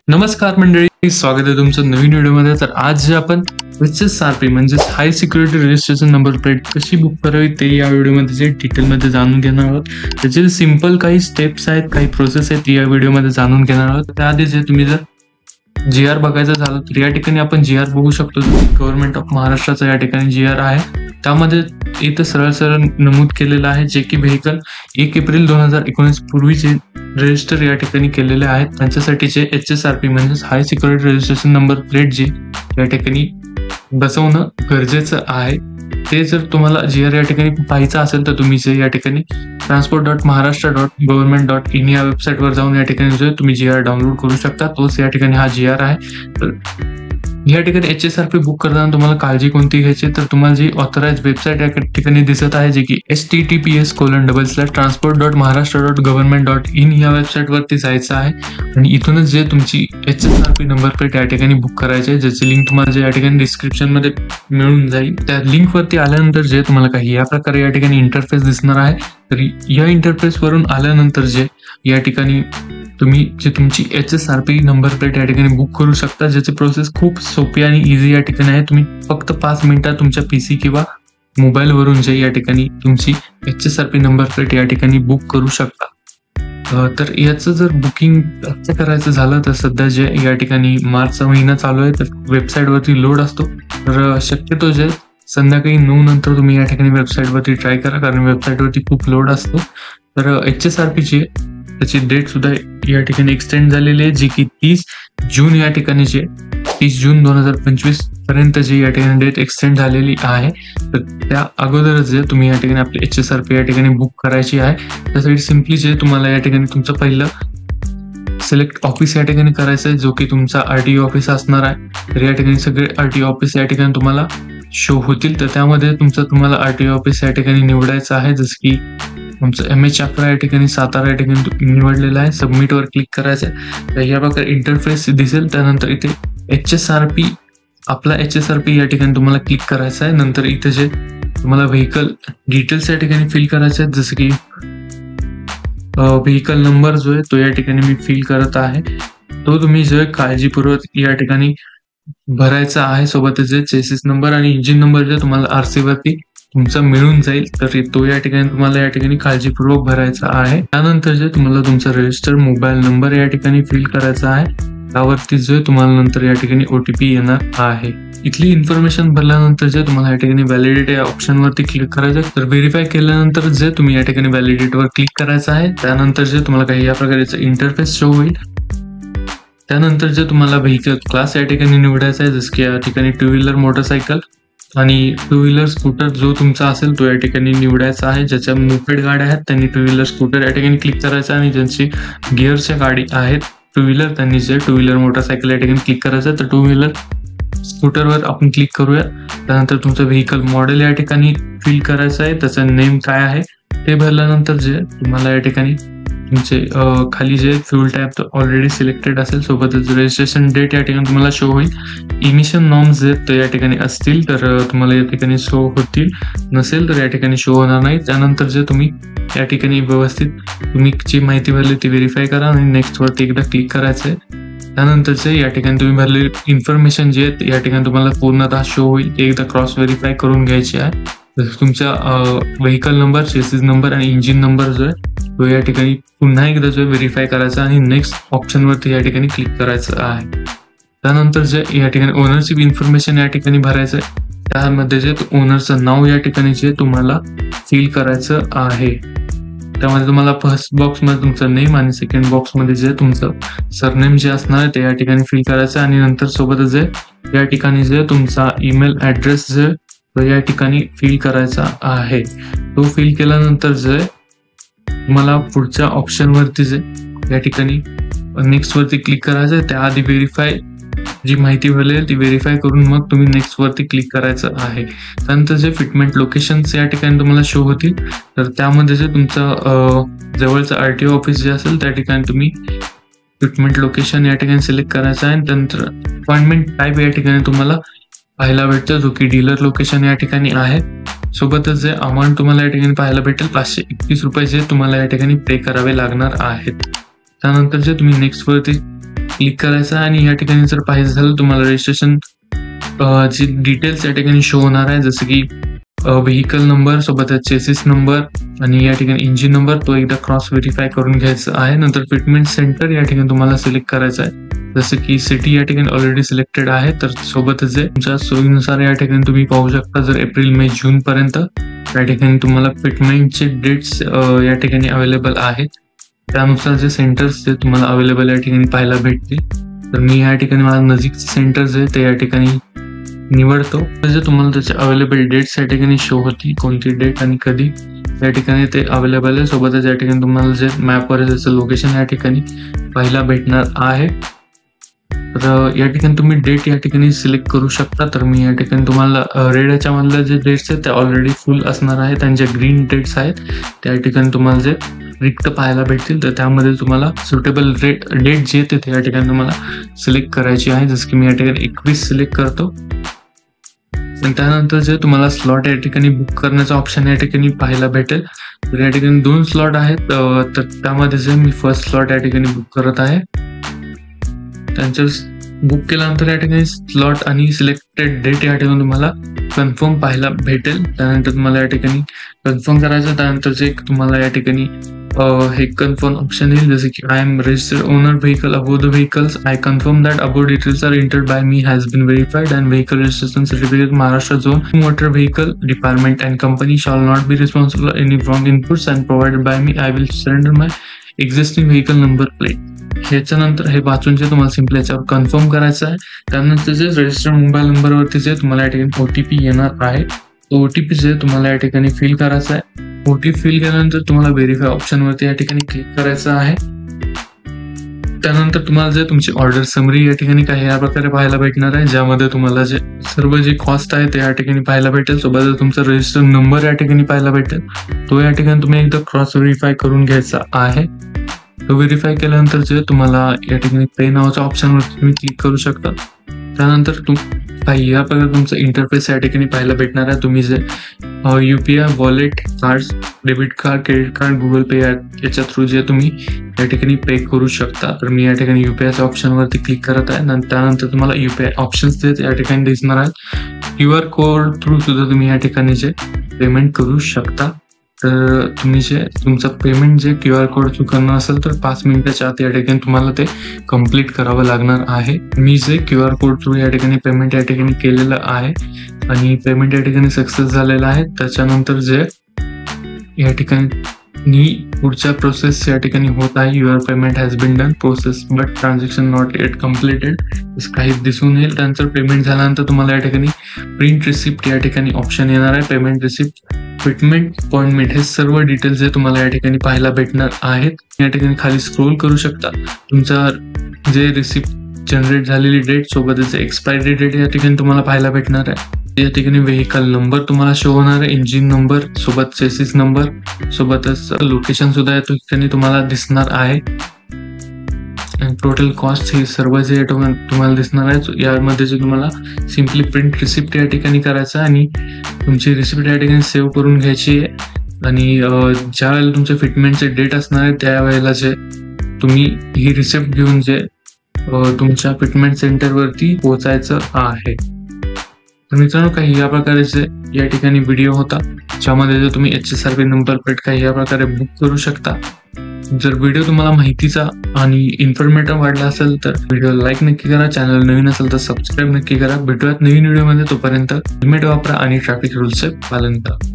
नमस्कार मंडळी, स्वागत आहे तुमचं नवीन व्हिडिओमध्ये. तर आज जे आपण HSRP म्हणजे high security registration number plate कशी बुक करावी ते या व्हिडिओमध्ये जे डिटेलमध्ये जाणून घेणार आहोत. त्याचे सिंपल काही स्टेप्स आहेत, काही प्रोसेस आहेत या व्हिडिओमध्ये जाणून घेणार आहोत. त्याआधी जे तुम्ही जर GR बघायचं झालं तर या ठिकाणी आपण GR बघू शकतो. गव्हर्नमेंट ऑफ महाराष्ट्राचा या ठिकाणी GR आहे. त्यामध्ये इथं सरळ नमूद केलेलं आहे जे की व्हेकल 1 एप्रिल 2019 पूर्वीचे रजिस्टर या ठिकाणी केलेले आहेत त्यांच्यासाठीचे HSRP म्हणजे high security registration number plate जी या ठिकाणी बसवणं गरजेचं आहे. ते जर तुम्हाला GR या ठिकाणी पाहायचं असेल तर तुम्ही जे या ठिकाणी transport.maharashtra.government.in या वेबसाईटवर जाऊन या ठिकाणी जो तुम्ही GR डाउनलोड करू शकता. तोच या ठिकाणी हा GR आहे. तर या ठिकाणी HSRP बुक करताना तुम्हाला काळजी कोणती घ्यायची तर तुम्हाला जी ऑथराइज वेबसाईट या ठिकाणी दिसत आहे जे की https://transport.maharashtra.government.in या वेबसाईटवरती जायचं आहे आणि इथूनच जे तुमची HSRP नंबर प्लेट या ठिकाणी बुक करायची आहे ज्याची लिंक तुम्हाला जे या ठिकाणी डिस्क्रिप्शन मध्ये मिळून जाईल. त्या लिंक वरती आल्यानंतर जे तुम्हाला काही या प्रकारे या ठिकाणी इंटरफेस दिसणार आहे. तर या इंटरफेस वरून आल्यानंतर जे या ठिकाणी तुम्ही जे तुमची HSRP नंबर प्लेट या ठिकाणी बुक करू शकता ज्याची प्रोसेस खूप सोपी आणि इझी या ठिकाणी आहे. तुम्ही फक्त 5 मिनिटात तुमच्या PC किंवा मोबाईल वरून जे या ठिकाणी तुमची HSRP नंबर प्लेट या ठिकाणी बुक करू शकता. तर याचं जर बुकिंग करायचं झालं तर सध्या जे या ठिकाणी मार्चचा महिना चालू आहे तर वेबसाईट वरती लोड असतो. तर शक्यतो जे संध्याकाळी 9 नंतर तुम्ही या ठिकाणी वेबसाईट वरती ट्राय करा कारण वेबसाईट वरती खूप लोड असतो. तर HSRP ची त्याची डेट सुद्धा या ठिकाणी एक्सटेंड झालेली आहे जी की 30 जून या ठिकाणी जे 30 जून 2025 पर्यंत जी या ठिकाणी डेट एक्सटेंड झालेली आहे. तर त्या अगोदरच जे तुम्ही या ठिकाणी आपले HSRP या ठिकाणी बुक करायची आहे. त्यासाठी सिम्पली जे तुम्हाला या ठिकाणी तुमचं पहिलं सिलेक्ट ऑफिस या ठिकाणी करायचं आहे जो की तुमचा RTO ऑफिस असणार आहे. तर या ठिकाणी सगळे RTO ऑफिस या ठिकाणी तुम्हाला शो होतील. तर त्यामध्ये तुम्हाला RTO ऑफिस या ठिकाणी निवडायचं आहे जसं की तुमचं MH अकरा या ठिकाणी सातारा या ठिकाणी निवडलेलं आहे. सबमिट वर क्लिक करायचं आहे. तर या प्रकारे इंटरफेस दिसेल. त्यानंतर इथे आपला HSRP या ठिकाणी तुम्हाला क्लिक करायचं आहे. नंतर इथे जे तुम्हाला व्हेकल डिटेल्स या ठिकाणी फिल करायचे आहेत जसं की व्हेकल नंबर जो आहे तो या ठिकाणी मी फिल करत आहे. तो तुम्ही जो काळजीपूर्वक या ठिकाणी भरायचा आहे. सोबतच जे चेसिस नंबर आणि इंजिन नंबर जे तुम्हाला RC वरती तुमचा मिळून जाईल तर तो या ठिकाणी तुम्हाला या ठिकाणी काळजीपूर्वक भरायचा आहे. त्यानंतर जे तुम्हाला तुमचा रजिस्टर मोबाईल नंबर या ठिकाणी फिल करायचा आहे. त्यावरती जो तुम्हाला नंतर या ठिकाणी OTP येणार आहे. इथली इन्फॉर्मेशन भरल्यानंतर जे तुम्हाला या ठिकाणी व्हॅलिडेट या ऑप्शन वरती क्लिक करायचं आहे. तर व्हेरीफाय केल्यानंतर जे तुम्ही या ठिकाणी व्हॅलिडेट वर क्लिक करायचं आहे. त्यानंतर जे तुम्हाला काही या प्रकारचे इंटरफेस शो होईल. त्यानंतर जे तुम्हाला व्हेकल क्लास या ठिकाणी निवडायचा आहे जसं की या ठिकाणी 2 व्हीलर मोटरसायकल आणि 2 व्हीलर स्कूटर जो तुमचा असेल तो या ठिकाणी निवडायचा आहे. ज्याच्या मोपेड गाड्या आहेत त्यांनी 2 व्हीलर स्कूटर या ठिकाणी क्लिक करायचं आणि ज्यांची गिअरच्या गाडी आहेत 2 व्हीलर त्यांनी जे 2 व्हीलर मोटरसायकल या ठिकाणी क्लिक करायचं. तर 2 व्हीलर स्कूटरवर आपण क्लिक करूया. त्यानंतर तुमचं व्हेकल मॉडेल या ठिकाणी फिल करायचं आहे. त्याचं नेम काय आहे ते भरल्यानंतर जे तुम्हाला या ठिकाणी तुमचे खाली जे फ्यूल टाईप ऑलरेडी सिलेक्टेड असेल सोबतच रजिस्ट्रेशन डेट या ठिकाणी तुम्हाला शो होईल. इमिशन नॉर्म्स जे ते या ठिकाणी असतील तर तुम्हाला या ठिकाणी शो होतील. नसेल तर या ठिकाणी शो होणार नाही. त्यानंतर जे तुम्ही या ठिकाणी व्यवस्थित तुम्ही जी माहिती भरली ती व्हेरीफाय करा आणि नेक्स्ट वरती एकदा क्लिक करायचं आहे. त्यानंतरचे या ठिकाणी तुम्ही भरलेली इन्फॉर्मेशन जी आहे या ठिकाणी तुम्हाला पूर्णतः शो होईल. एकदा क्रॉस व्हेरीफाय करून घ्यायची आहे. तुमचा व्हेकल नंबर, चेसिस नंबर आणि इंजिन नंबर जो आहे तो या ठिकाणी पुन्हा एकदा जो व्हेरीफाय करायचा आणि नेक्स्ट ऑप्शन वरती या ठिकाणी क्लिक करायचं आहे. त्यानंतर जे या ठिकाणी ओनरशिप इन्फॉर्मेशन या ठिकाणी भरायचं आहे. त्यामध्ये जे ओनरचं नाव या ठिकाणी जे तुम्हाला फिल करायचं आहे. त्यामध्ये तुम्हाला फर्स्ट बॉक्समध्ये तुमचं नेम आणि सेकंड बॉक्समध्ये जे तुमचं सरनेम जे असणार आहे ते या ठिकाणी फिल करायचं आणि नंतर सोबतच जे या ठिकाणी जे तुमचा ईमेल ऍड्रेस जे तो या ठिकाणी फिल करायचा आहे. तो फिल केल्यानंतर जे तुम्हाला पुढच्या ऑप्शन वरती जे या ठिकाणी नेक्स्ट वरती क्लिक करायचं आहे. त्याआधी व्हेरीफाय जी माहिती भरली ती व्हेरीफाय करून मग तुम्ही नेक्स्ट वरती क्लिक करायचं आहे. त्यानंतर जे फिटमेंट लोकेशन्स या ठिकाणी तुम्हाला शो होतील. तर त्यामध्ये जे तुमचं जवळचं RTO ऑफिस जे असेल त्या ठिकाणी तुम्ही फिटमेंट लोकेशन या ठिकाणी सिलेक्ट करायचं आहे. त्यानंतर अपॉइंटमेंट टाईप या ठिकाणी तुम्हाला पाहायला भेटतं जो की डीलर लोकेशन या ठिकाणी आहे. सोबतच जे अमाऊंट तुम्हाला या ठिकाणी पाहायला भेटेल 531 रुपये जे तुम्हाला या ठिकाणी पे करावे लागणार आहेत. त्यानंतर जे तुम्ही नेक्स्ट वरती क्लिक करायचं आहे आणि या ठिकाणी जर पाहिजे झालं तुम्हाला रजिस्ट्रेशन ची डिटेल्स या ठिकाणी शो होणार आहे, जसं की व्हेकल नंबर सोबत चेसिस नंबर आणि या ठिकाणी इंजिन नंबर तो एकदा क्रॉस व्हेरीफाय करून घ्यायचा आहे. नंतर फिटमेंट सेंटर या ठिकाणी तुम्हाला सिलेक्ट करायचं आहे, जसं की सिटी या ठिकाणी ऑलरेडी सिलेक्टेड आहे. तर सोबतच तुमच्या सोयीनुसार या ठिकाणी तुम्ही पाहू शकता, जर एप्रिल मे जून पर्यंत या ठिकाणी तुम्हाला फिटमेंटचे डेट्स या ठिकाणी अवेलेबल आहेत. त्यानुसार जे सेंटर्स जे तुम्हाला अवेलेबल या ठिकाणी पाहायला भेटतील. तर मी या ठिकाणी मला नजीकचे सेंटर्स आहे ते या ठिकाणी निवडतो. जे तुम्हाला त्याचे अवेलेबल डेट्स या ठिकाणी शो होती, कोणती डेट आणि कधी या ठिकाणी ते अवेलेबल आहे. सोबतच या ठिकाणी तुम्हाला जे मॅपवर त्याचं लोकेशन या ठिकाणी पाहायला भेटणार आहे. तर या ठिकाणी तुम्ही डेट या ठिकाणी सिलेक्ट करू शकता. तर मी या ठिकाणी तुम्हाला रेड याच्यामधल्या जे डेट्स आहेत ते ऑलरेडी फुल असणार आहेत आणि जे ग्रीन डेट्स आहेत त्या ठिकाणी तुम्हाला जे रिक्त पाहायला भेटतील. तर त्यामध्ये तुम्हाला सुटेबल डेट जी येते ते या ठिकाणी तुम्हाला सिलेक्ट करायची आहे, जसं की मी या ठिकाणी 21 सिलेक्ट करतो. आणि त्यानंतर जे तुम्हाला स्लॉट या ठिकाणी बुक करण्याचा ऑप्शन या ठिकाणी पाहायला भेटेल. तर या ठिकाणी 2 स्लॉट आहेत. तर त्यामध्ये जे मी फर्स्ट स्लॉट या ठिकाणी बुक करत आहे. त्यांच्या बुक केल्यानंतर या ठिकाणी स्लॉट आणि सिलेक्टेड डेट या ठिकाणी तुम्हाला कन्फर्म पाहायला भेटेल. त्यानंतर तुम्हाला या ठिकाणी कन्फर्म करायचं. त्यानंतर जे तुम्हाला या ठिकाणी हे कन्फर्म ऑप्शन येईल, जसे की I am registered owner vehicle above the vehicles. I confirm that above details are entered by me has been verified and vehicle registration certificate Maharashtra zone motor vehicle department and company shall not be responsible any wrong inputs and provided by me. I will surrender my existing vehicle number plate. ह्याच्यानंतर हे वाचून जे तुम्हाला simply याच्यावर confirm करायचं आहे. त्यानंतर जे रजिस्टर्ड मोबाईल नंबरवरती जे तुम्हाला या ठिकाणी OTP येणार आहे, तो OTP जे तुम्हाला या ठिकाणी फिल करायचा आहे. OTP फिल केल्यानंतर तुम्हाला व्हेरीफाय ऑप्शनवरती या ठिकाणी क्लिक करायचं आहे. त्यानंतर तुम्हाला जे तुमची ऑर्डर समरी या ठिकाणी काही या प्रकारे पाहायला भेटणार आहे, ज्यामध्ये तुम्हाला जे सर्व जे कॉस्ट आहे ते या ठिकाणी पाहायला भेटेल. सोबत तुमचा रजिस्टर नंबर या ठिकाणी पाहायला भेटेल. तो या ठिकाणी तुम्ही एकदा क्रॉस व्हेरीफाय करून घ्यायचा आहे. तो व्हेरीफाय केल्यानंतर जे तुम्हाला या ठिकाणी पे नावाच्या ऑप्शनवर तुम्ही क्लिक करू शकता. त्यानंतर काही या प्रकारे तुमचं इंटरफेस या ठिकाणी पाहायला भेटणार आहे. तुम्ही जे UPI wallet cards, debit card, credit card, Google Pay याच्या थ्रू जे तुम्ही या ठिकाणी पे करू शकता. तर मी या ठिकाणी UPIच्या ऑप्शनवरती क्लिक करत आहे. त्यानंतर तुम्हाला UPI ऑप्शन्स जे या ठिकाणी दिसणार आहेत. QR कोड थ्रू सुद्धा तुम्ही या ठिकाणी जे पेमेंट करू शकता. तर तुम्ही जे तुमचं पेमेंट जे QR कोड थ्रू करणं असेल तर 5 मिनिटाच्या आत या ठिकाणी तुम्हाला ते कम्प्लीट करावं लागणार आहे. मी जे QR कोड थ्रू या ठिकाणी पेमेंट या ठिकाणी केलेलं आहे आणि पेमेंट या ठिकाणी सक्सेस झालेलं आहे. त्याच्यानंतर जे या ठिकाणी पुढच्या प्रोसेस या ठिकाणी होत आहे. Your payment has been done process but transaction not yet completed काही दिसून येईल. त्यानंतर पेमेंट झाल्यानंतर तुम्हाला या ठिकाणी प्रिंट रिसिप्ट या ठिकाणी ऑप्शन येणार आहे. पेमेंट रिसिप्ट, फिटमेंट, अपॉइंटमेंट हे सर्व डिटेल्स जे तुम्हाला या ठिकाणी पाहायला भेटणार आहेत. या ठिकाणी खाली स्क्रोल करू शकता. तुमचा जे रिसिप्ट जनरेट झालेली डेट सोबतच एक्सपायरी डेट या ठिकाणी तुम्हाला पाहायला भेटणार आहे. या ठिकाणी व्हेकल नंबर तुम्हाला शो होणार आहे, इंजिन नंबर सोबत चेसिस नंबर सोबतच लोकेशन सुद्धा या ठिकाणी तुम्हाला दिसणार आहे. टोटल कॉस्ट हे सर्व जे तुम्हाला दिसणार आहे. यामध्ये जे तुम्हाला सिम्पली प्रिंट रिसिप्ट या ठिकाणी करायचं आणि तुमची रिसिप्ट या ठिकाणी सेव्ह करून घ्यायची आहे. आणि ज्या वेळेला तुमच्या फिटमेंटचे डेट असणार आहे त्यावेळेला जे तुम्ही ही रिसिप्ट घेऊन जे तुमच्या फिटमेंट सेंटरवरती पोहोचायचं आहे. तर मित्रांनो, काही या प्रकारचे या ठिकाणी व्हिडिओ होता ज्यामध्ये जे तुम्ही HSRP नंबर प्लेट काही या प्रकारे बुक करू शकता. जर व्हिडिओ तुम्हाला माहितीचा आणि इन्फॉर्मेटिव्ह वाटला असेल तर व्हिडिओ लाईक नक्की करा. चॅनल नवीन असेल तर सबस्क्राईब नक्की करा. भेटूयात नवीन व्हिडिओमध्ये. तोपर्यंत हेल्मेट वापरा आणि ट्रॅफिक रूल्सचे पालन करा.